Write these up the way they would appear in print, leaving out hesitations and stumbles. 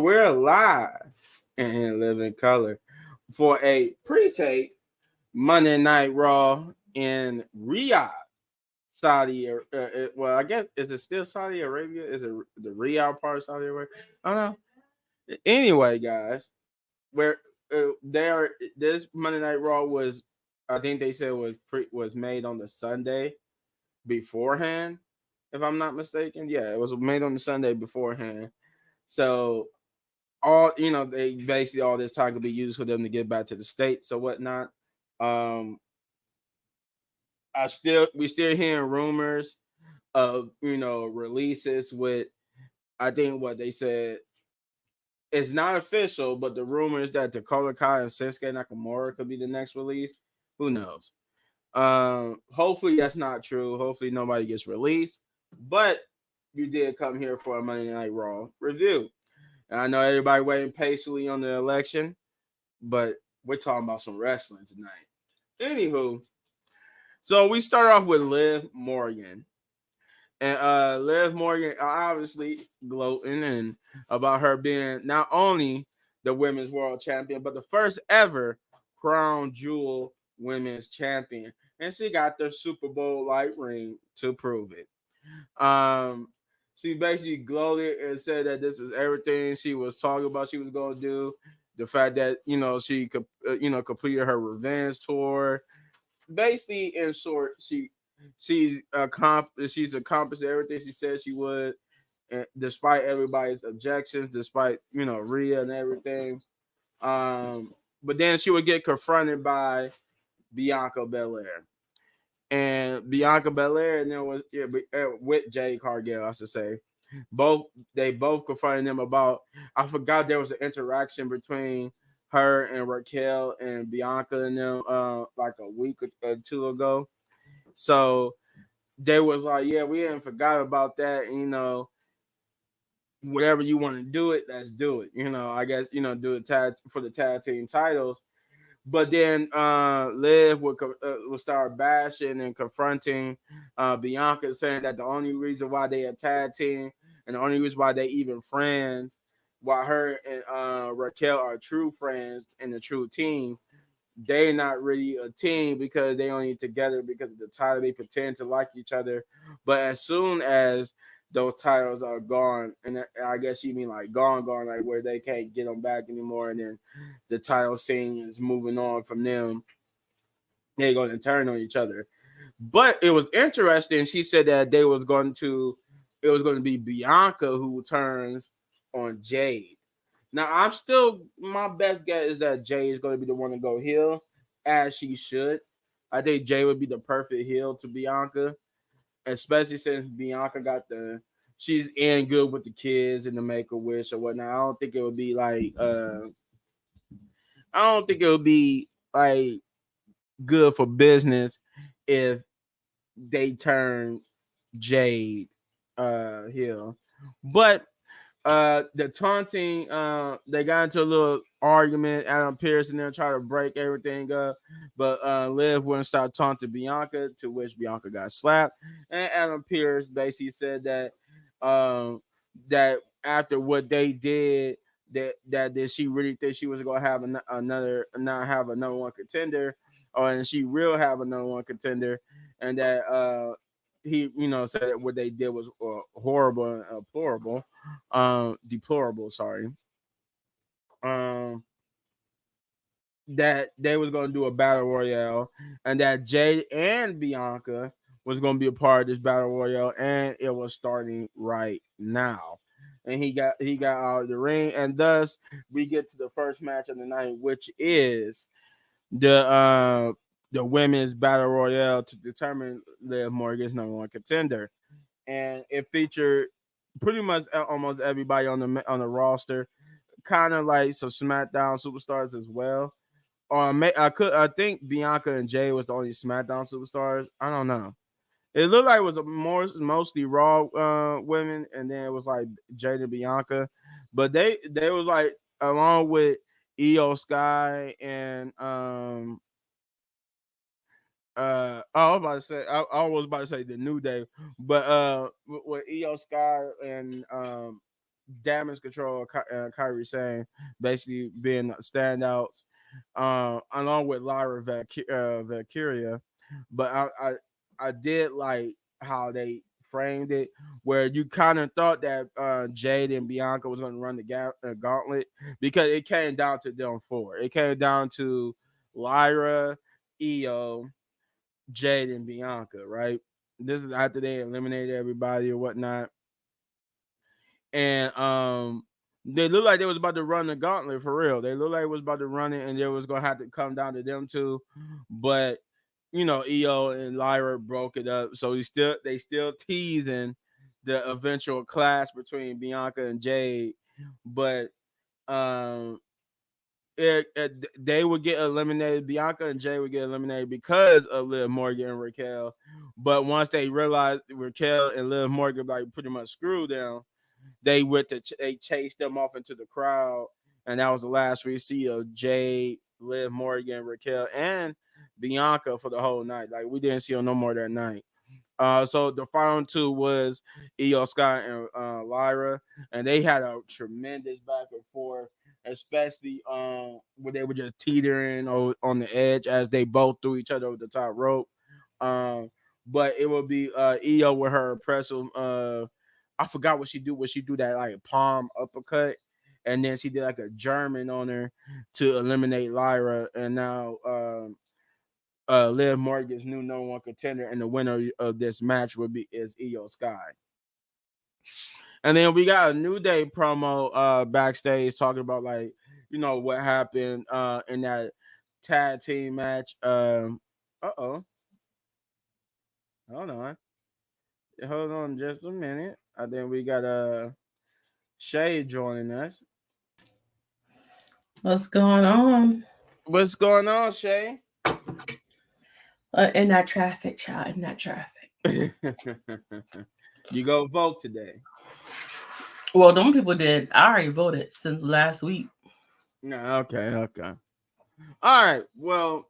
we're live and live in color for a pre-tape Monday Night Raw in Riyadh, Saudi. Well, I guess is it still Saudi Arabia? Is it the Riyadh part of Saudi Arabia? I don't know. Anyway, guys, where there this Monday Night Raw was, I think they said was made on the Sunday beforehand, if I'm not mistaken. Yeah, it was made on the Sunday beforehand. So all they basically all this time could be used for them to get back to the states or whatnot. Um, we still hearing rumors of releases with, I think what they said, it's not official, but the rumor is that Dakota Kai and Shinsuke Nakamura could be the next release. Who knows? Hopefully that's not true. Hopefully nobody gets released. But you did come here for a Monday Night Raw review. And I know everybody waiting patiently on the election, but we're talking about some wrestling tonight. Anywho, so we start off with Liv Morgan. And Liv Morgan obviously gloating and about her being not only the women's world champion, but the first ever crown jewel women's champion. And she got the Super Bowl like ring to prove it. She basically gloated and said that this is everything she was talking about she was going to do. The fact that, she could, completed her revenge tour. Basically, in short, she's accomplished everything she said she would, and despite everybody's objections, despite Rhea and everything. But then she would get confronted by Bianca Belair, and there was with Jade Cargill, I should say. They both confronted them about. I forgot there was an interaction between her and Raquel and Bianca and them like a week or two ago. So they was like, yeah, we didn't forgot about that. Whatever you want to do it, let's do it. I guess do it tag for the tag team titles. But then Liv would start bashing and confronting Bianca, saying that the only reason why they a tag team and the only reason why they even friends, why her and Raquel are true friends and the true team, they not really a team because they only together because of the title. They pretend to like each other, but as soon as those titles are gone, and I guess you mean like gone, like where they can't get them back anymore, and then the title scene is moving on from them, they're going to turn on each other. But it was interesting. She said that it was going to be Bianca who turns on Jade. Now, my best guess is that Jay is going to be the one to go heel, as she should. I think Jay would be the perfect heel to Bianca, especially since Bianca she's in good with the kids and the Make-A-Wish or whatnot. I don't think it would be like good for business if they turn Jade heel. But the taunting, they got into a little argument. Adam Pearce and them try to break everything up, but Liv wouldn't stop taunting Bianca, to which Bianca got slapped. And Adam Pearce basically said that after what they did, that she really think she was gonna have not have a number one contender, and she will have a number one contender, and that he said that what they did was horrible and deplorable. Sorry. That they was gonna do a battle royale, and that Jade and Bianca was gonna be a part of this battle royale, and it was starting right now. And he got out of the ring, and thus we get to the first match of the night, which is the women's battle royale to determine Liv Morgan's number one contender, and it featured pretty much almost everybody on the roster, kind of like some SmackDown superstars as well. Or I think Bianca and Jay was the only SmackDown superstars. I don't know. It looked like it was mostly Raw women, and then it was like Jade and Bianca, but they was like along with Io Sky and I was about to say the New Day, but with Io Sky and damage control, Kyrie Sane basically being standouts, along with Lyra Valkyria. But I did like how they framed it, where you kind of thought that Jade and Bianca was going to run the gauntlet, because it came down to them four. It came down to Lyra, Io, Jade, and Bianca, right? This is after they eliminated everybody or whatnot. And they looked like they was about to run the gauntlet for real. They looked like it was about to run it, and it was gonna have to come down to them two. But Io and Lyra broke it up, so they still teasing the eventual clash between Bianca and Jade. But um, they would get eliminated. Bianca and Jay would get eliminated because of Liv Morgan and Raquel. But once they realized Raquel and Liv Morgan like pretty much screwed them, they chased them off into the crowd, and that was the last we see of Jade, Liv Morgan, Raquel, and Bianca for the whole night. Like we didn't see them no more that night. So the final two was Io Sky and Lyra, and they had a tremendous back and forth, especially where they were just teetering on the edge as they both threw each other over the top rope. Um, but it would be Io with her impressive. I forgot what she do. What she do that like palm uppercut, and then she did like a German on her to eliminate Lyra, and now Liv Morgan's new number one contender, and the winner of this match would be is Io Sky. And then we got a New Day promo backstage talking about like what happened in that tag team match. Hold on just a minute. I think we got Shay joining us. What's going on? What's going on, Shay? In that traffic, child. In that traffic. You go vote today. Well, them people did. I already voted since last week. No, okay. All right. Well,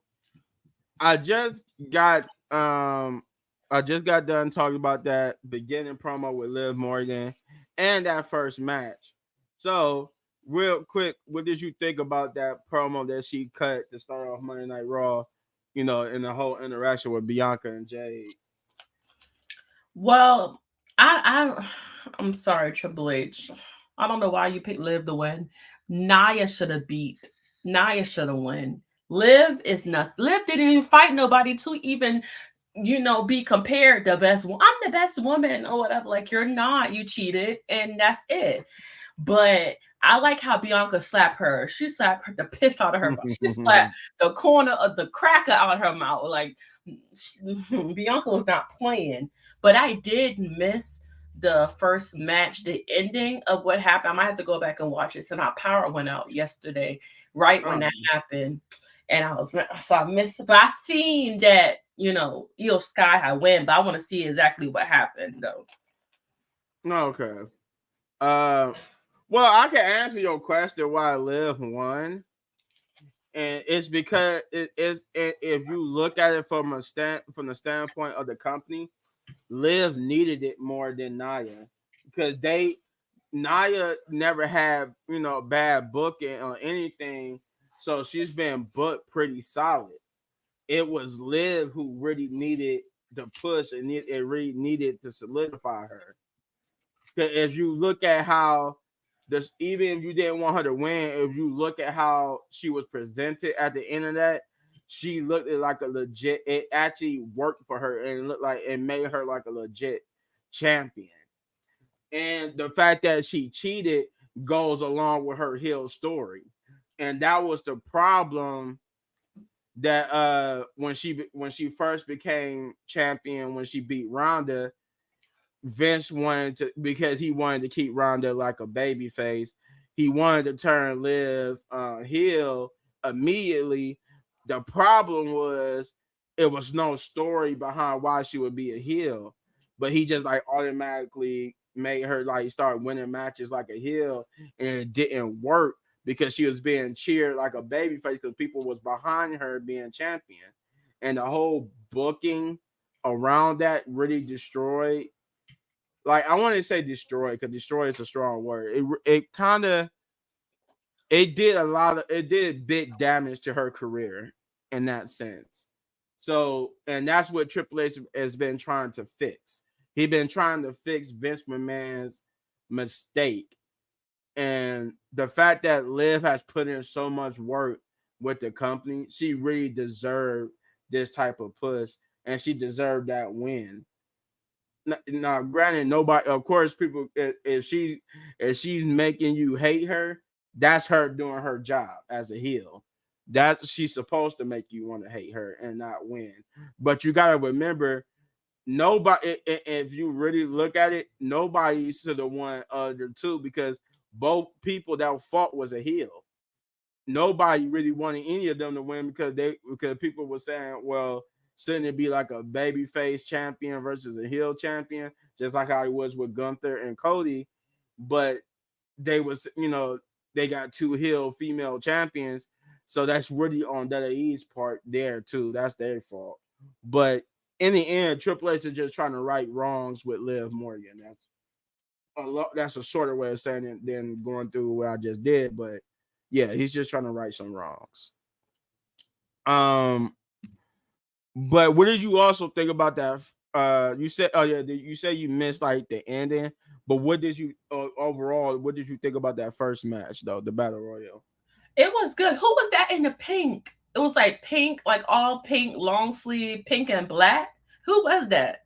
I just got done talking about that beginning promo with Liv Morgan and that first match. So, real quick, what did you think about that promo that she cut to start off Monday Night Raw? In the whole interaction with Bianca and Jade. Well, I'm sorry, Triple H. I don't know why you picked Liv to win. Nia should have beat. Nia should have won. Liv is not. Liv didn't even fight nobody to even, be compared the best. I'm the best woman or whatever. Like you're not. You cheated, and that's it. But I like how Bianca slapped her. She slapped the piss out of her mouth. She slapped the corner of the cracker out of her mouth. Like Bianca was not playing. But I did miss the first match, the ending of what happened. I might have to go back and watch it. So my power went out yesterday, right when that happened. And I missed, but I seen that, Io Sky had win, but I want to see exactly what happened though. Okay. Well, I can answer your question why Liv won. And it's because it is if you look at it from the standpoint of the company, Liv needed it more than Nia, because Nia never had bad booking or anything, so she's been booked pretty solid. It was Liv who really needed the push, and it really needed to solidify her. Because if you look at how this, even if you didn't want her to win, if you look at how she was presented at the end of that, she looked like a legit. It actually worked for her, and it looked like it made her like a legit champion. And the fact that she cheated goes along with her heel story, and that was the problem that when she first became champion, when she beat Ronda, Vince wanted to, because he wanted to keep Ronda like a baby face. He wanted to turn Liv heel immediately. The problem was it was no story behind why she would be a heel, but he just like automatically made her like start winning matches like a heel, and it didn't work because she was being cheered like a baby face because people was behind her being champion, and the whole booking around that really destroyed like I want to say destroy because destroy is a strong word. It kind of it did a lot of it did big damage to her career in that sense. So, and that's what Triple H has been trying to fix. He been trying to fix Vince McMahon's mistake, and the fact that Liv has put in so much work with the company, she really deserved this type of push, and she deserved that win. Now, granted, nobody, of course, people, if she's making you hate her, that's her doing her job as a heel. That she's supposed to make you want to hate her and not win. But you gotta remember, nobody. If you really look at it, nobody should have won other two because both people that fought was a heel. Nobody really wanted any of them to win because people were saying, well, shouldn't it be like a babyface champion versus a heel champion, just like how it was with Gunther and Cody? But they was, they got two heel female champions, so that's really on WWE's part there too. That's their fault. But in the end, Triple H is just trying to right wrongs with Liv Morgan. That's a shorter way of saying it than going through what I just did, but yeah, he's just trying to right some wrongs. Um, but what did you also think about that? You said, oh yeah, you said you missed like the ending, but what did you overall? What did you think about that first match though, the Battle Royal? It was good. Who was that in the pink? It was like pink, like all pink, long sleeve, pink and black. Who was that?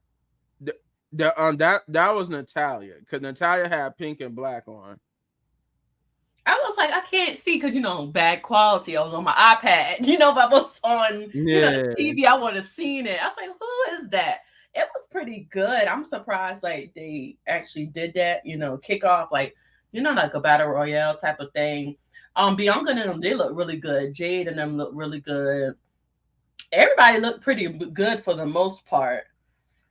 That was Natalia because Natalia had pink and black on. I was like, I can't see because bad quality. I was on my iPad. If I was on the Yeah, TV, I would have seen it. I was like, who is that? It was pretty good. I'm surprised like they actually did that. Kick off like like a battle royale type of thing. Bianca and them, they look really good. Jade and them look really good. Everybody looked pretty good for the most part.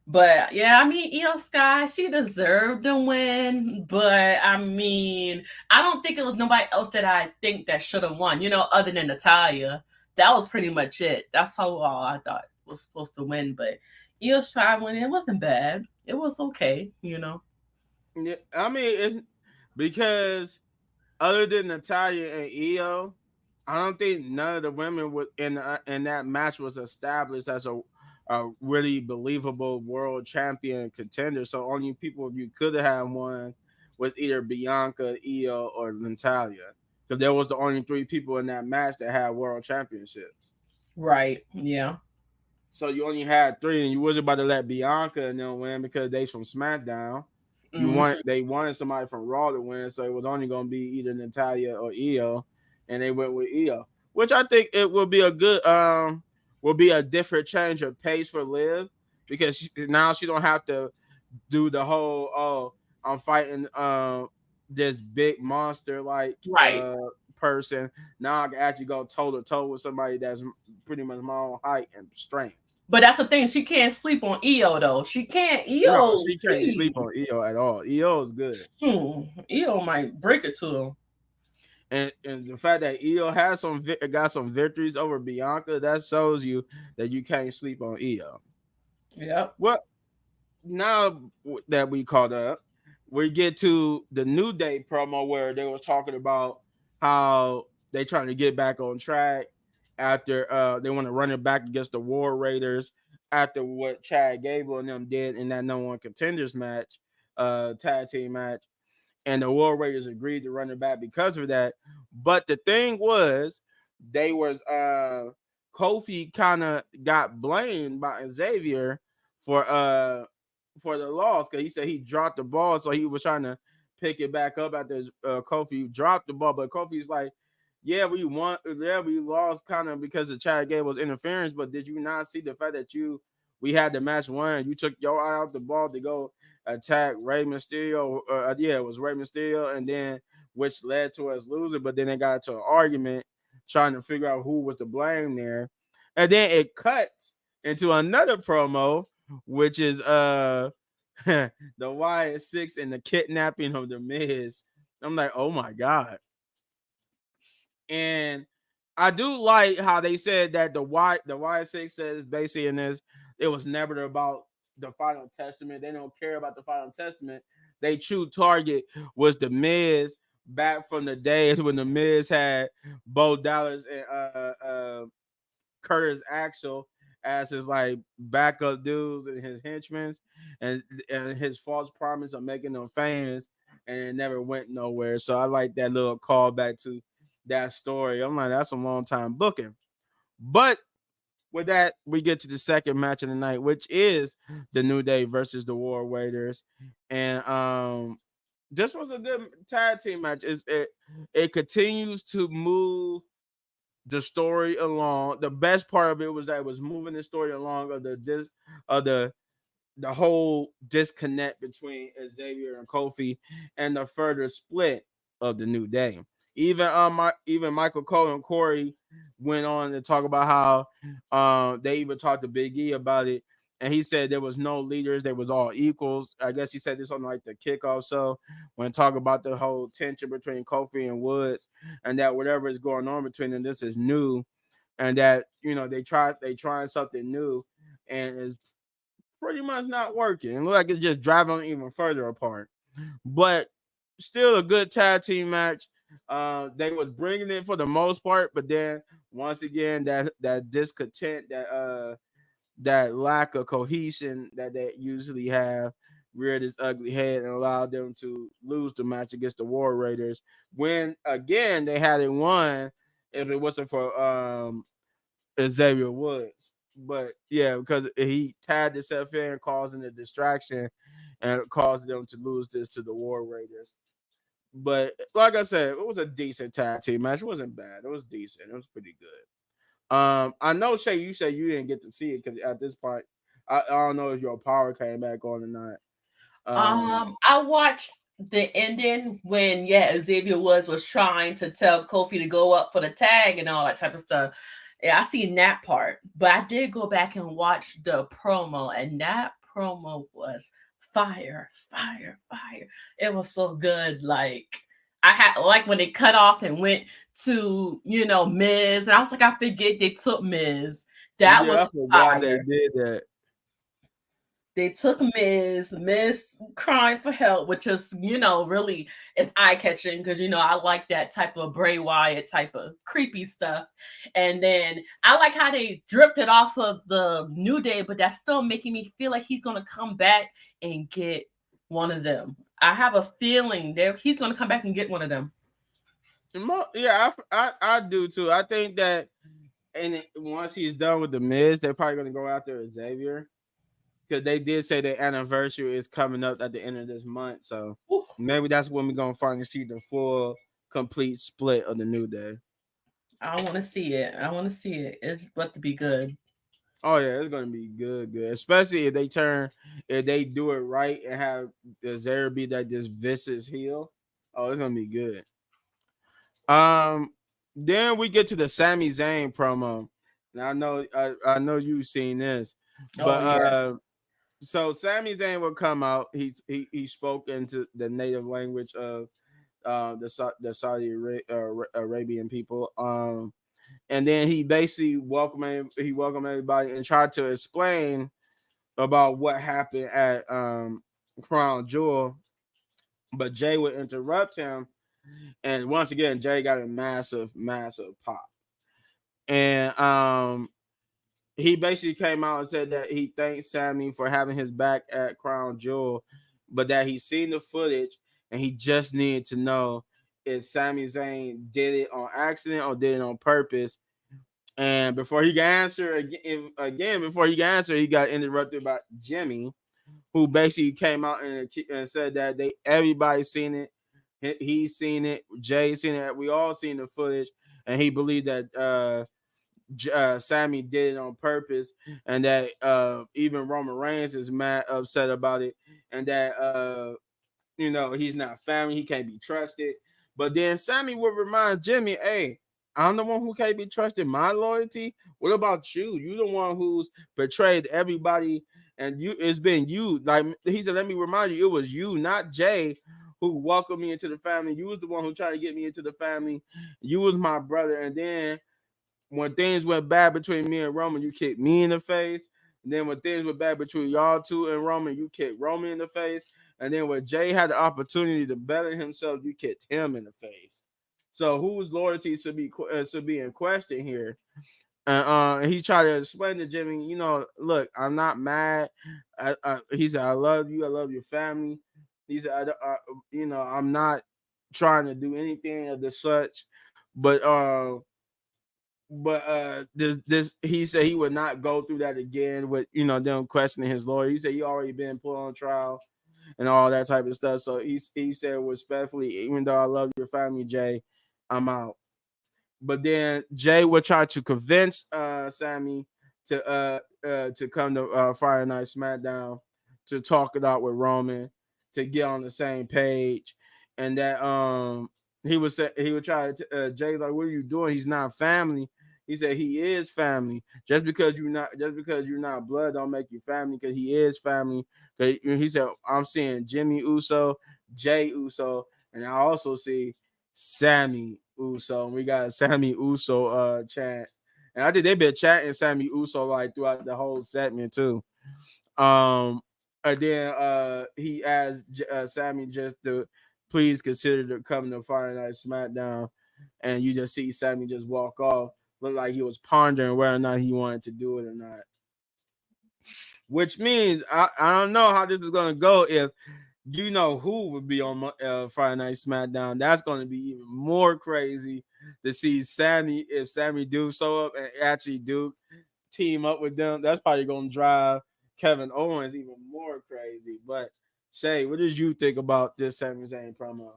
But yeah, I mean, Io Sky, she deserved to win. But I mean, I don't think it was nobody else that I think that should have won, other than Natalia. That was pretty much it. That's how all I thought was supposed to win. But Io Sky winning, it wasn't bad. It was okay. yeah. I mean, it's because other than Natalia and Io, I don't think none of the women in that match was established as a really believable world champion contender. So only people you could have had one was either Bianca, Io, or Natalia, because there was the only three people in that match that had world championships. Right. Yeah. So you only had three, and you wasn't about to let Bianca and them win because they from SmackDown. Hmm. They wanted somebody from Raw to win, so it was only going to be either Natalia or Io, and they went with Io, which I think it will be a good will be a different change of pace for Liv because now she don't have to do the whole I'm fighting this big monster like Right. person. Now I can actually go toe to toe with somebody that's pretty much my own height and strength. But that's the thing. She can't sleep on Io though. She can't. No, Io, she can't sleep on Io at all. Io is good. Io might break it to him. And the fact that Io has got some victories over Bianca, that shows you that you can't sleep on Io. Yep. Well, now that we caught up, we get to the New Day promo where they was talking about how they trying to get back on track after they want to run it back against the War Raiders after what Chad Gable and them did in that number one contenders match, tag team match, and the War Raiders agreed to run it back because of that. But the thing was, they was Kofi kind of got blamed by Xavier for for the loss because he said he dropped the ball, so he was trying to pick it back up after Kofi dropped the ball. But Kofi's like, yeah, we lost kind of because of Chad Gable's interference. But did you not see the fact that we had the match won? You took your eye off the ball to go attack Rey Mysterio. Yeah, it was Rey Mysterio, and then which led to us losing. But then they got into an argument trying to figure out who was to blame there, and then it cuts into another promo, which is the Wyatt 6 and the kidnapping of the Miz. I'm like, oh my god. And I do like how they said that the Wyatt 6 says basically in this, it was never about the Final Testament. They don't care about the Final Testament. They true target was the Miz back from the days when the Miz had Bo Dallas and Curtis Axel as his like backup dudes and his henchmen, and his false promise of making them famous, and it never went nowhere. So I like that little callback to that story. I'm like, that's a long time booking. But with that, we get to the second match of the night, which is the New Day versus the War Raiders, and this was a good tag team match. It continues to move the story along. The best part of it was that it was moving the story along of the whole disconnect between Xavier and Kofi, and the further split of the New Day. Even Michael Cole and Corey went on to talk about how they even talked to Big E about it, and he said there was no leaders, they was all equals. I guess he said this on like the kickoff show when talking about the whole tension between Kofi and Woods, and that whatever is going on between them, this is new, and that they trying something new, and is pretty much not working. It looks like it's just driving them even further apart. But still a good tag team match. They was bringing it for the most part, but then once again that discontent, that lack of cohesion that they usually have reared its ugly head and allowed them to lose the match against the War Raiders. When again they had it won if it wasn't for Xavier Woods. But yeah, because he tied himself in, causing a distraction and caused them to lose this to the War Raiders. But like I said, it was a decent tag team match. It wasn't bad. It was decent. It was pretty good. I know Shay, you said you didn't get to see it because at this point, I don't know if your power came back on or not. I watched the ending when Xavier Woods was trying to tell Kofi to go up for the tag and all that type of stuff. Yeah, I seen that part, but I did go back and watch the promo, and that promo was fire, fire, fire. It was so good. Like I had like when they cut off and went to Miz, and I was like, I forget they took Miz. That Yeah, I was forgot they fire. did that. They took Miz crying for help, which is, really is eye catching because, I like that type of Bray Wyatt type of creepy stuff. And then I like how they drifted off of the New Day, but that's still making me feel like he's going to come back and get one of them. I have a feeling that he's going to come back and get one of them. Yeah, I do too. I think that, and once he's done with the Miz, they're probably gonna go after Xavier because they did say their anniversary is coming up at the end of this month. So Ooh, maybe that's when we're gonna finally see the full, complete split of the New Day. I want to see it. I want to see it. It's about to be good. Oh yeah, it's gonna be good, good. Especially if they do it right and have Xavier be that this vicious heel. Oh, it's gonna be good. Um, then we get to the Sami Zayn promo. Now I know you've seen this, Oh, but yeah. so Sami Zayn will come out. He spoke into the native language of the Saudi Arabian people. And then he basically welcomed everybody and tried to explain about what happened at Crown Jewel, but Jay would interrupt him, and once again Jay got a massive pop, and he basically came out and said that he thanked Sammy for having his back at Crown Jewel, but that he's seen the footage and he just needed to know if Sami Zayn did it on accident or did it on purpose. And before he could answer before he could answer, he got interrupted by Jimmy, who basically came out and said that everybody seen it. He's seen it. Jay seen it. We all seen the footage, and he believed that Sammy did it on purpose, and that even Roman Reigns is mad upset about it, and that he's not family, he can't be trusted. But then Sammy would remind Jimmy, "Hey, I'm the one who can't be trusted. My loyalty. What about you? You the one who's betrayed everybody, and it's been you." Like he said, "Let me remind you, it was you, not Jay." Who welcomed me into the family? You was the one who tried to get me into the family. You was my brother, and then when things went bad between me and Roman, you kicked me in the face. And then when things were bad between y'all two and Roman, you kicked Roman in the face. And then when Jay had the opportunity to better himself, you kicked him in the face. So whose loyalty should be in question here? And he tried to explain to Jimmy, look, I'm not mad. He said, I love you. I love your family. He said, I'm not trying to do anything of the such, but this he said he would not go through that again with them questioning his lawyer. He said he already been put on trial and all that type of stuff. So he said respectfully, even though I love your family, Jay, I'm out. But then Jay would try to convince Sammy to come to Friday Night SmackDown to talk it out with Roman to get on the same page, and that he would try to Jay like, what are you doing? He's not family. He said he is family. Just because you're not blood don't make you family, because he is family. He said I'm seeing Jimmy Uso, Jay Uso, and I also see Sammy Uso. We got Sammy Uso chant. And I think they've been chatting Sammy Uso like throughout the whole segment too. Um and then he asked Sammy just to please consider to come to Friday Night SmackDown, and you just see Sammy just walk off. Looked like he was pondering whether or not he wanted to do it or not. Which means I don't know how this is gonna go if who would be on Friday Night SmackDown. That's going to be even more crazy to see Sammy, if Sammy do show up and actually do team up with them. That's probably going to drive Kevin Owens even more crazy. But Shay, what did you think about this Sami Zayn promo?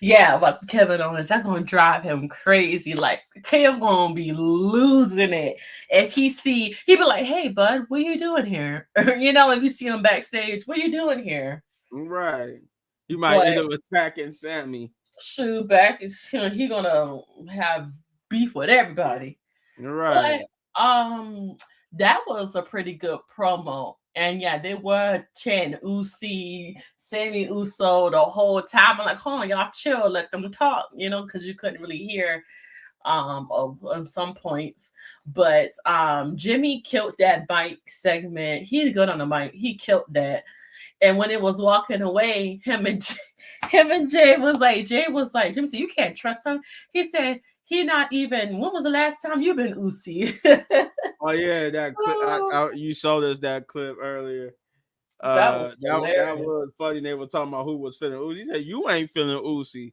Yeah, about Kevin Owens, that's gonna drive him crazy. Like Kev gonna be losing it if he be like, "Hey, bud, what are you doing here?" If you see him backstage, what are you doing here? Right. You might end But up attacking Sammy. shoot, back is he gonna have beef with everybody. Right. But that was a pretty good promo. And yeah, they were chanting Usi, Sammy Uso the whole time. I'm like, hold on, y'all chill, let them talk, because you couldn't really hear on some points. But Jimmy killed that bike segment. He's good on the mic. He killed that. And when it was walking away, him and Jay was like, Jimmy said, you can't trust him. He said, he not even, when was the last time you been Usi? Oh yeah, that clip. You showed us that clip earlier. That was That hilarious. was funny. They were talking about who was feeling Uzi. He said, "You ain't feeling Uzi."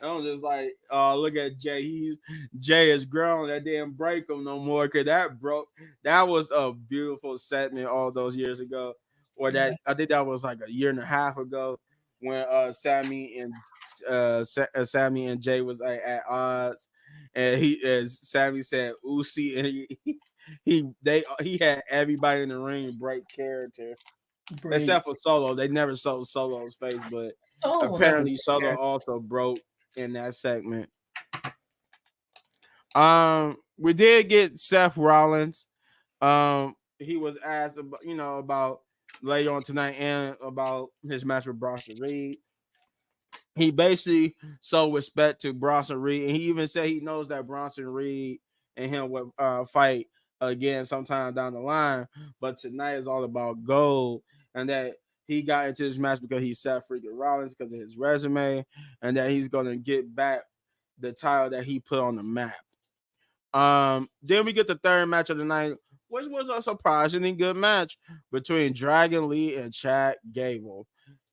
I'm just like, look at Jay. Jay is grown. That didn't break him no more. Cause that broke. That was a beautiful segment all those years ago, or Yeah. that I think that was like a year and a half ago when Sammy and Jay was like at odds, and as Sammy said, Uzi, and he had everybody in the ring break character Break. except for Solo. They never showed Solo's face, but Solo will never apparently get Solo there. also broke in that segment. We did get Seth Rollins. He was asked about, about later on tonight and about his match with Bronson Reed. He basically showed respect to Bronson Reed, and he even said he knows that Bronson Reed and him would fight again sometime down the line. But tonight is all about gold, and that he got into this match because he Seth freaking Rollins because of his resume, and that he's gonna get back the title that he put on the map. Then we get the third match of the night, which was a surprisingly good match between Dragon Lee and Chad Gable.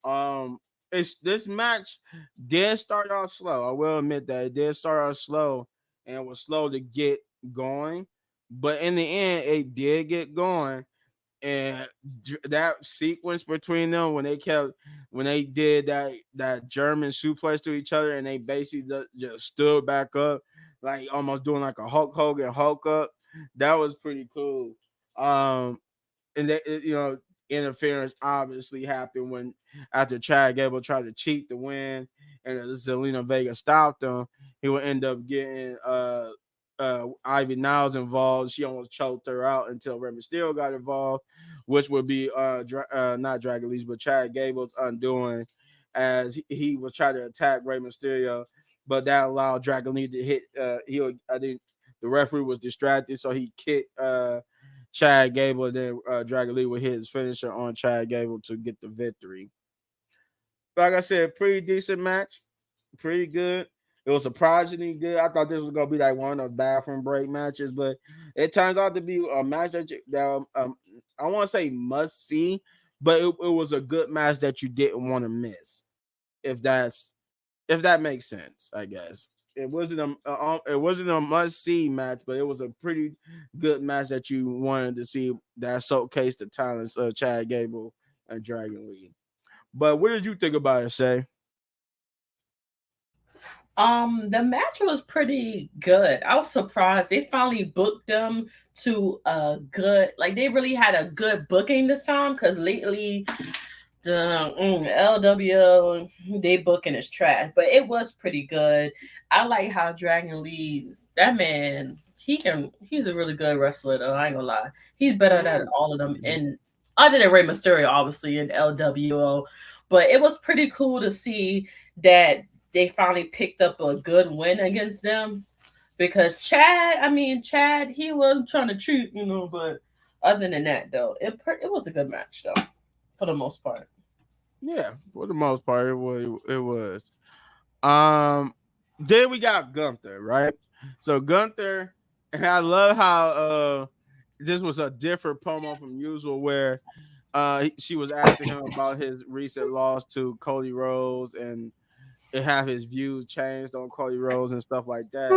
Um, it's this match did start off slow. I will admit that it did start off slow and it was slow to get going, but in the end, it did get going. And that sequence between them when they did that German suplex to each other and they basically just stood back up like almost doing like a Hulk Hogan Hulk up, that was pretty cool. Um, and that interference obviously happened when after Chad Gable tried to cheat to win and Zelina Vega stopped him, he would end up getting Ivy Niles involved. She almost choked her out until Rey Mysterio got involved, which would be not Dragon Lee's but Chad Gable's undoing as he was trying to attack Rey Mysterio, but that allowed Dragon Lee to hit I think the referee was distracted, so he kicked Chad Gable, and then Dragon Lee would hit his finisher on Chad Gable to get the victory. Like I said, pretty decent match, pretty good. It was surprisingly good. I thought this was gonna be like one of those bathroom break matches, but it turns out to be a match that I want to say must see, but it was a good match that you didn't want to miss. If that's if that makes sense, I guess it wasn't a must see match, but it was a pretty good match that you wanted to see that showcased the talents of Chad Gable and Dragon Lee. But what did you think about it, Shay? The match was pretty good. I was surprised they finally booked them to a good, like they really had a good booking this time. Because lately, the LW they booking is trash, but it was pretty good. I like how Dragon Lee's that man. He's a really good wrestler though. I ain't gonna lie. He's better than all of them, and other than Rey Mysterio, obviously in LWO. But it was pretty cool to see that they finally picked up a good win against them because Chad, he wasn't trying to cheat, but other than that, though, it was a good match, though, for the most part. Yeah, for the most part, it was. Um, then we got Gunther, right? So Gunther, and I love how this was a different promo from usual, where she was asking him about his recent loss to Cody Rhodes and it have his views changed on Cody Rhodes and stuff like that.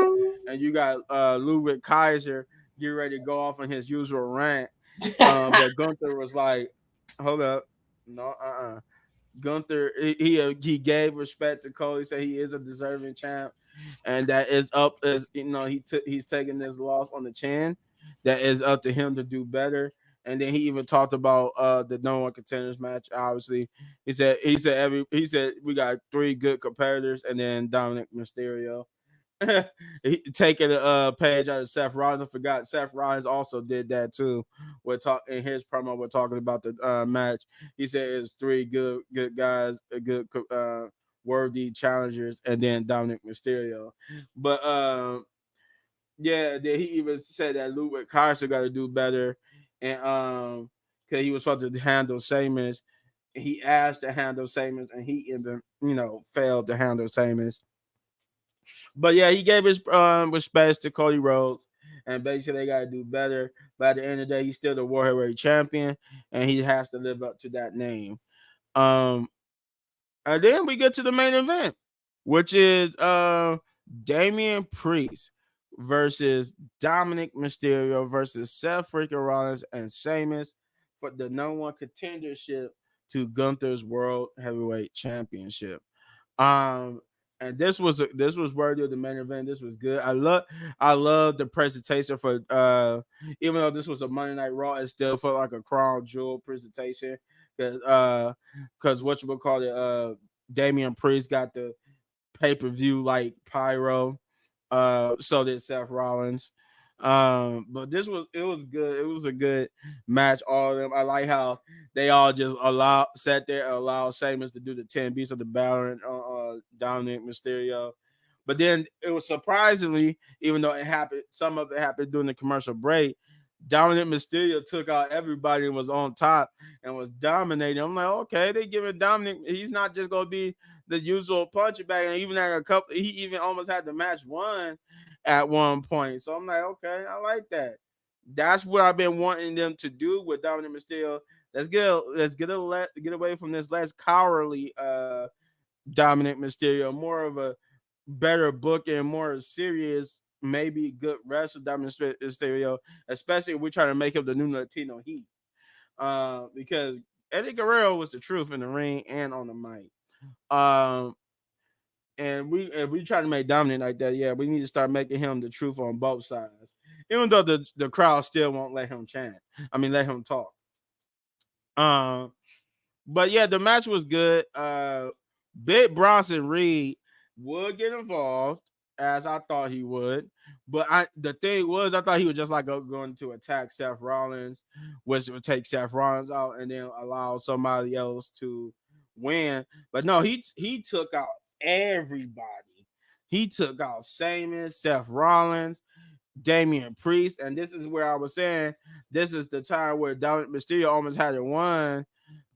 And you got Ludwig Kaiser get ready to go off on his usual rant. But Gunther was like, hold up. No, Gunther, he gave respect to Cody, said he is a deserving champ, and that is up as he's taking this loss on the chin. That is up to him to do better. And then he even talked about the no one contenders match. Obviously, he said we got three good competitors, and then Dominic Mysterio. Taking a page out of Seth Rollins. I forgot Seth Rollins also did that too. We're talking in his promo. We're talking about the match. He said it's three good guys, good worthy challengers, and then Dominic Mysterio. But yeah, then he even said that Ludwig Kaiser got to do better, and because he was supposed to handle Sheamus. He asked to handle Sheamus, and he even failed to handle Sheamus. But yeah, he gave his respects to Cody Rhodes, and basically they got to do better. But at the end of the day, he's still the World Heavyweight Champion, and he has to live up to that name. Um, and then we get to the main event, which is Damian Priest versus Dominic Mysterio versus Seth freaking Rollins and Sheamus for the number one contendership to Gunther's World Heavyweight Championship. Um, and this was worthy of the main event. This was good. I love the presentation for even though this was a Monday Night Raw, it still felt like a crown jewel presentation because what you would call it, Damian Priest got the pay-per-view like pyro. So did Seth Rollins. But it was good. It was a good match. All of them. I like how they all just sat there and allowed Sheamus to do the 10 beats of the Baron on Dominic Mysterio. But then it was surprisingly, even though it happened, some of it happened during the commercial break. Dominic Mysterio took out everybody and was on top and was dominating. I'm like, okay, they giving Dominic. He's not just gonna be the usual puncher bag. And even at he even almost had the match won at one point. So I'm like, okay, I like that. That's what I've been wanting them to do with Dominic Mysterio. Let's get away from this less cowardly Dominic Mysterio, more of a better book and more serious, maybe good wrestler Dominic Mysterio, especially if we're trying to make him the new Latino Heat. Because Eddie Guerrero was the truth in the ring and on the mic. Um, and if we try to make Dominic like that, yeah, we need to start making him the truth on both sides. Even though the crowd still won't let him chant. I mean, let him talk. Um, but yeah, the match was good. Big Bronson Reed would get involved as I thought he would, but the thing was I thought he was just like going to attack Seth Rollins, which would take Seth Rollins out and then allow somebody else to win. But no, he took out everybody. He took out Sheamus, Seth Rollins, Damian Priest, and this is where I was saying this is the time where Dominic Mysterio almost had it won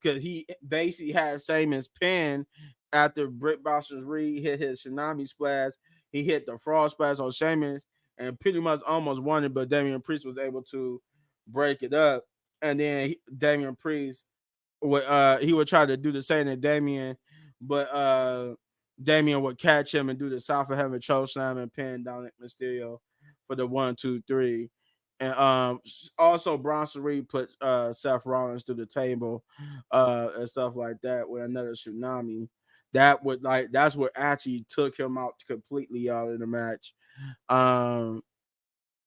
because he basically had Sheamus pin after Britt Baster's Reed hit his tsunami splash. He hit the frog splash on Sheamus and pretty much almost won it, but Damian Priest was able to break it up. And then Damian Priest would he would try to do the same to Damian, but Damian would catch him and do the South of Heaven choke slam and pin Dominic Mysterio for the 1, 2, 3. And also Bronson Reed put Seth Rollins through the table and stuff like that with another tsunami. That's what actually took him out completely out of the match. Um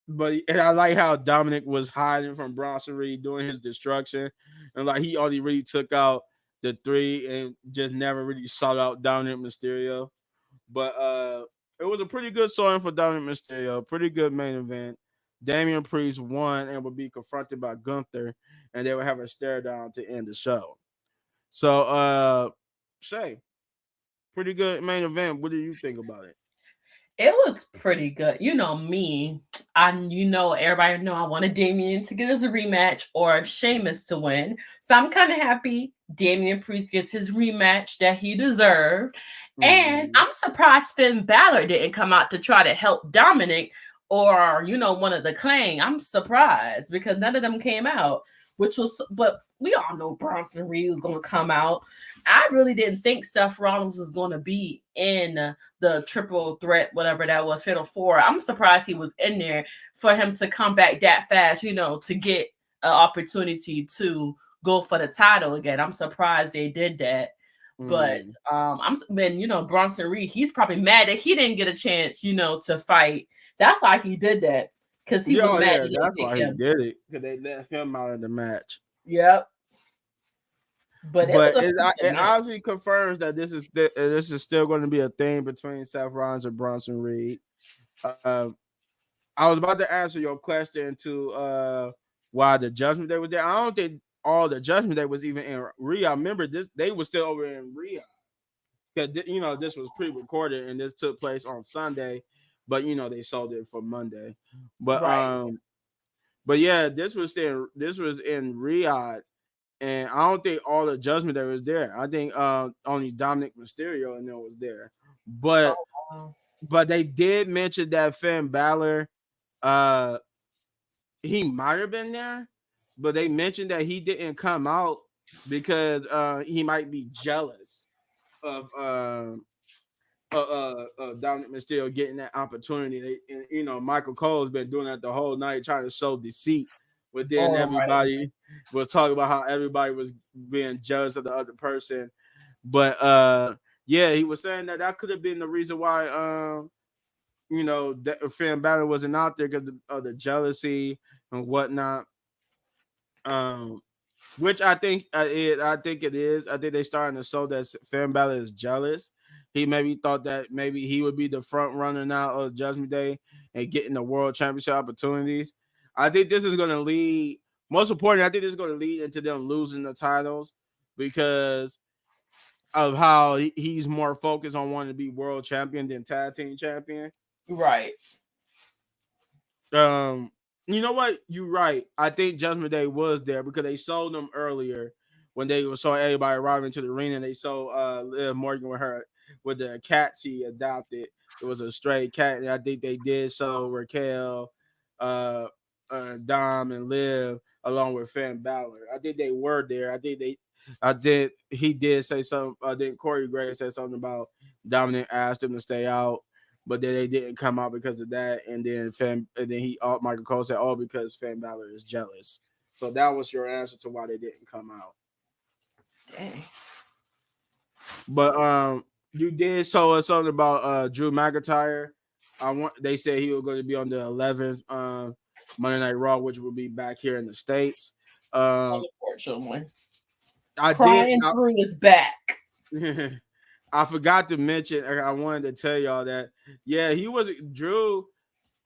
but and I like how Dominic was hiding from Bronson Reed doing his destruction, and like he only really took out the three and just never really sought out Dominic Mysterio. But it was a pretty good showing for Dominic Mysterio, pretty good main event. Damian Priest won and would be confronted by Gunther, and they would have a stare down to end the show. So, Shay, pretty good main event. What do you think about it? It looks pretty good. You know me. Everybody know I wanted Damien to get us a rematch or Sheamus to win. So I'm kind of happy Damian Priest gets his rematch that he deserved. And Mm-hmm. I'm surprised Finn Balor didn't come out to try to help Dominic or, one of the Clan. I'm surprised because none of them came out, but we all know Bronson Reed was going to come out. I really didn't think Seth Rollins was going to be in the triple threat, whatever that was, Fatal Four. I'm surprised he was in there for him to come back that fast, to get an opportunity to go for the title again. I'm surprised they did that. But Mm-hmm. Bronson Reed, he's probably mad that he didn't get a chance, to fight. That's why he did that. Because he Yeah, was oh, mad yeah, they didn't that's pick why he him. did it because they left him out of the match. Yep. But it was But a pretty good it match. obviously confirms that this is still going to be a thing between Seth Rollins and Bronson Reed. Uh, I was about to answer your question to why the Judgment Day was there. I don't think all the Judgment Day was even in Riyadh. Remember this? They were still over in Riyadh because this was pre-recorded and this took place on Sunday, but they sold it for Monday. But Right. but yeah, this was in Riyadh, and I don't think all the Judgment Day was there. I think only Dominic Mysterio and them was there. But Oh, wow. but they did mention that Finn Balor, uh, he might have been there, but they mentioned that he didn't come out because he might be jealous of Dominic Mysterio getting that opportunity. And, Michael Cole's been doing that the whole night, trying to show deceit. But then All right. everybody was talking about how everybody was being jealous of the other person. But yeah, he was saying that could have been the reason why Finn Balor wasn't out there because of the jealousy and whatnot. Um, which I think it is. I think they starting to show that Finn Balor is jealous. He maybe thought that maybe he would be the front runner now of Judgment Day and getting the world championship opportunities. I think this is going to lead. Most importantly, I think this is going to lead into them losing the titles because of how he's more focused on wanting to be world champion than tag team champion. Right. Um, you know what? You're right. I think Judgment Day was there because they sold them earlier when they saw everybody arriving to the arena. They saw Liv Morgan with her with the cat she adopted. It was a stray cat, and I think they did so Raquel, uh, Dom, and Liv along with Finn Balor. I think they were there. I did. He did say something. Then Corey Graves said something about Dominic asked him to stay out, but then they didn't come out because of that. And then Michael Cole said, "Oh, because Finn Balor is jealous." So that was your answer to why they didn't come out. Dang. But you did show us something about Drew McIntyre. They said he was going to be on the 11th Monday Night Raw, which will be back here in the States. Um, Unfortunately. I did. Crying Drew is back. I forgot to mention. I wanted to tell y'all that. Yeah, he was Drew.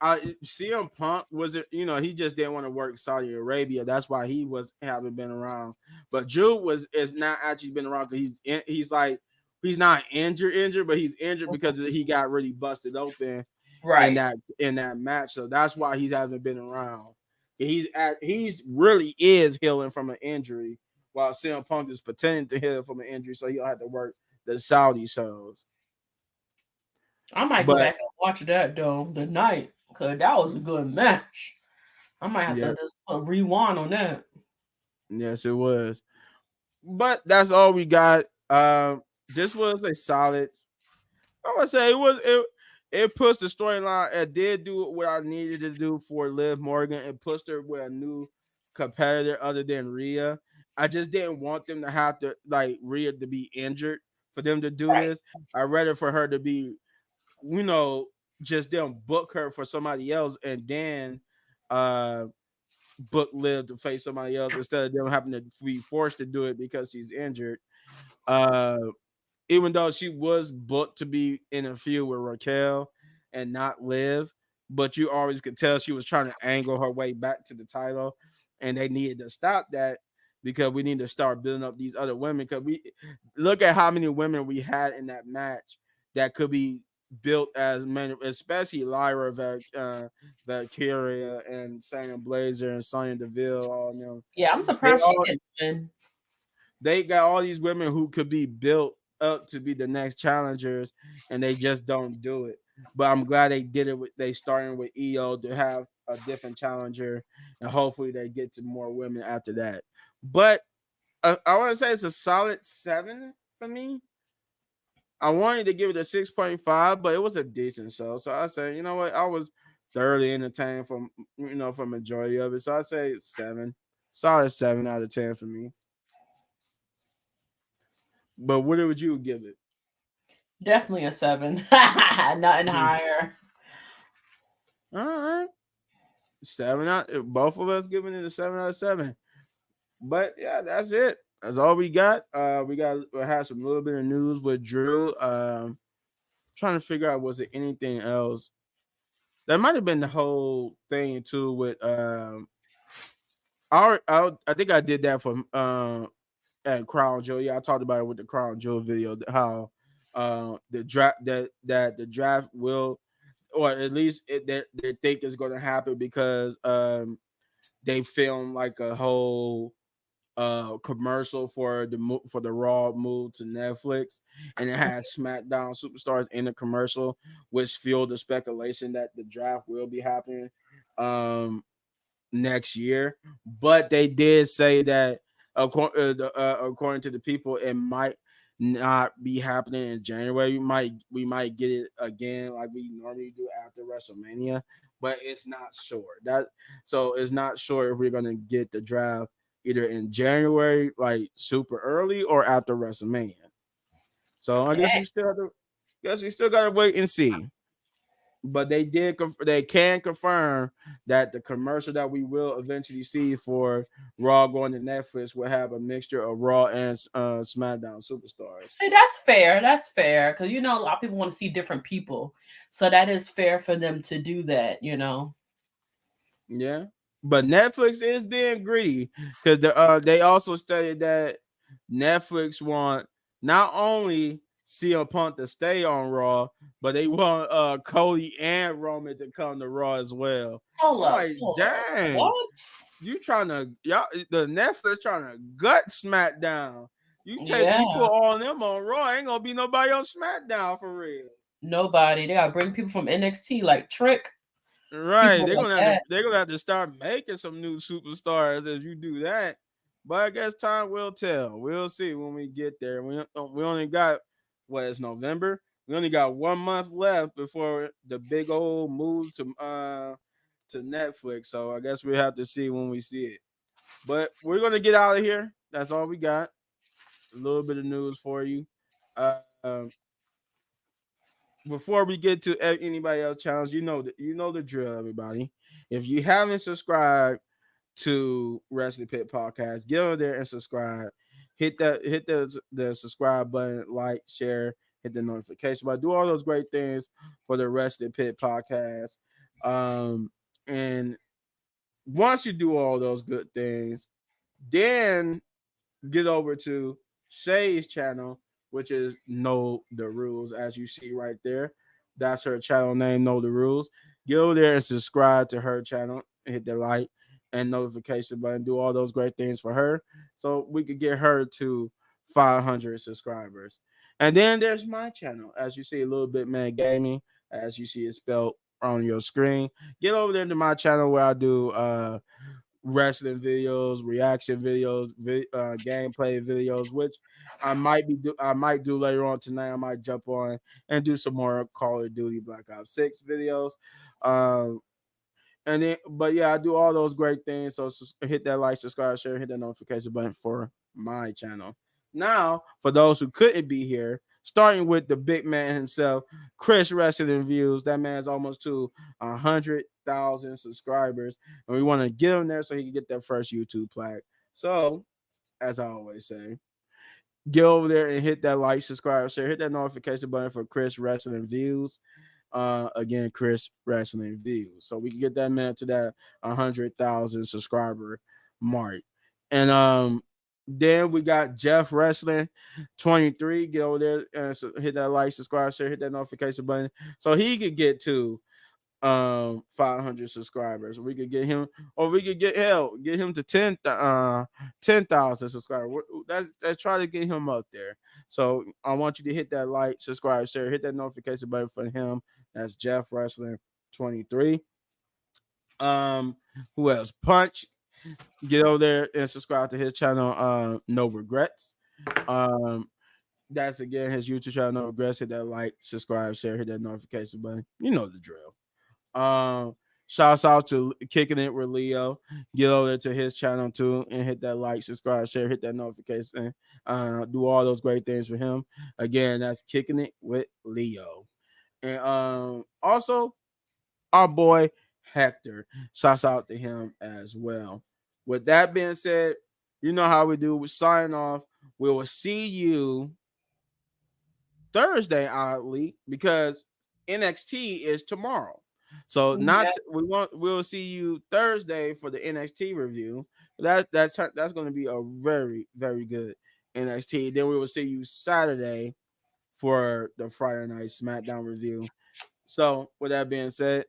CM Punk was it? He just didn't want to work Saudi Arabia. That's why he haven't been around. But Drew is not actually been around because he's like he's not injured, but he's injured because he got really busted open. Right. in that match. So that's why he hasn't been around. He's really is healing from an injury, while CM Punk is pretending to heal from an injury, so he'll have to work the Saudi shows. I might go But back and watch that though tonight because that was a good match. I might have yeah, to just put rewind on that. yes, it was. But that's all we got. This was a solid. I would say it pushed the storyline. It did do what I needed to do for Liv Morgan. It pushed her with a new competitor other than Rhea. I just didn't want them to have to like Rhea to be injured for them to do Right. this. I rather for her to be, you know, just them book her for somebody else and then uh book Liv to face somebody else instead of them having to be forced to do it because she's injured. Uh even though she was booked to be in a feud with Raquel and not Liv, but you always could tell she was trying to angle her way back to the title, and they needed to stop that because we need to start building up these other women. Because we look at how many women we had in that match that could be built as men, especially Lyra, Valkyria, and Sonya Blazer and Sonya Deville. All them, Yeah, I'm they surprised she all didn't win. they got all these women who could be built up to be the next challengers, and they just don't do it. But I'm glad they did it. They starting with EO to have a different challenger, and hopefully they get to more women after that. But I want to say it's a solid 7 for me. I wanted to give it a 6.5, but it was a decent show. So I say, you know what, I was thoroughly entertained from for majority of it. So I say 7, solid 7 out of 10 for me. But what would you give it? Definitely a 7. Nothing higher. All right, 7 out. Both of us giving it a 7 out of 7. But yeah, that's it. That's all we got. We had some little bit of news with Drew. Trying to figure out was it anything else. That might have been the whole thing too. With I think I did that for at Crown Jewel. Yeah, I talked about it with the Crown Jewel video. How the draft that the draft will, or at least that they think is going to happen because they filmed like a whole commercial for the Raw move to Netflix, and it had SmackDown superstars in the commercial, which fueled the speculation that the draft will be happening um next year. But they did say that according to the people, it might not be happening in January. We might get it again like we normally do after WrestleMania, but it's not sure. So it's not sure if we're gonna get the draft either in January, like super early, or after WrestleMania. So I guess Dang. we still gotta wait and see. But they can confirm that the commercial that we will eventually see for Raw going to Netflix will have a mixture of Raw and SmackDown superstars. See, that's fair. That's fair. Because, a lot of people want to see different people. So that is fair for them to do that. Yeah, but Netflix is being greedy because they also stated that Netflix want not only CM Punk to stay on Raw, but they want Cody and Roman to come to Raw as well. Hold I'm up. like, Hold up. dang, What? you trying to y'all the Netflix trying to gut SmackDown. You put Yeah. all of them on Raw, ain't gonna be nobody on SmackDown for real. Nobody. They got to bring people from NXT like Trick. Right, People like that. they're gonna have to start making some new superstars if you do that. But I guess time will tell. We'll see when we get there. We only got what is November. We only got 1 month left before the big old move to Netflix. So I guess we have to see when we see it. But we're gonna get out of here. That's all we got. A little bit of news for you. Um, before we get to anybody else challenge, you know the drill, everybody. If you haven't subscribed to Wrestling Pit Podcast, get over there and subscribe. Hit the subscribe button, like, share, hit the notification button, do all those great things for the Wrestling Pit Podcast. And once you do all those good things, then get over to Shay's channel, which is Know the Rules, as you see right there. That's her channel name. Know the rules. Get over there and subscribe to her channel. Hit the like and notification button. Do all those great things for her, so we could get her to 500 subscribers. And then there's my channel, as you see, a little bit man gaming, as you see it spelled on your screen. Get over there to my channel where I do wrestling videos, reaction videos, gameplay videos, which I might do later on tonight. I might jump on and do some more Call of Duty Black Ops 6 videos. Um, and then, but yeah, I do all those great things. So hit that like, subscribe, share, hit that notification button for my channel. Now, for those who couldn't be here, starting with the big man himself, Chris Wrestling Views. That man's almost to 100,000 subscribers, and we want to get him there so he can get that first YouTube plaque. So, as I always say, get over there and hit that like, subscribe, share, hit that notification button for Chris Wrestling Views. Again, Chris Wrestling Views, so we can get that man to that 100,000 subscriber mark. And then we got Jeff Wrestling 23. Get over there and hit that like, subscribe, share, hit that notification button so he could get to 500 subscribers. We could get him, or we could get him to 10,000 subscribers. Let's try to get him up there. So I want you to hit that like, subscribe, share, hit that notification button for him. That's Jeff Wrestling 23. um who else? Punch. Get over there and subscribe to his channel, No Regrets. um that's again his YouTube channel, No Regrets. Hit that like, subscribe, share, hit that notification button. You know the drill. Shouts out to Kicking It with Leo. Get over there to his channel too and hit that like, subscribe, share, hit that notification. Do all those great things for him. Again, that's Kicking It with Leo. And also our boy Hector. Shouts out to him as well. With that being said, you know how we do. We sign off. We will see you Thursday, oddly, because NXT is tomorrow. So not Yeah. we'll see you Thursday for the NXT review. That's going to be a very very good NXT. Then we will see you Saturday for the Friday night SmackDown review. So with that being said,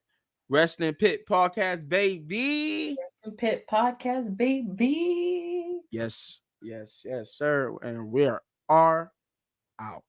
Wrestling Pit Podcast, baby. Wrestling Pit Podcast, baby. Yes, yes, yes, sir. And we are out.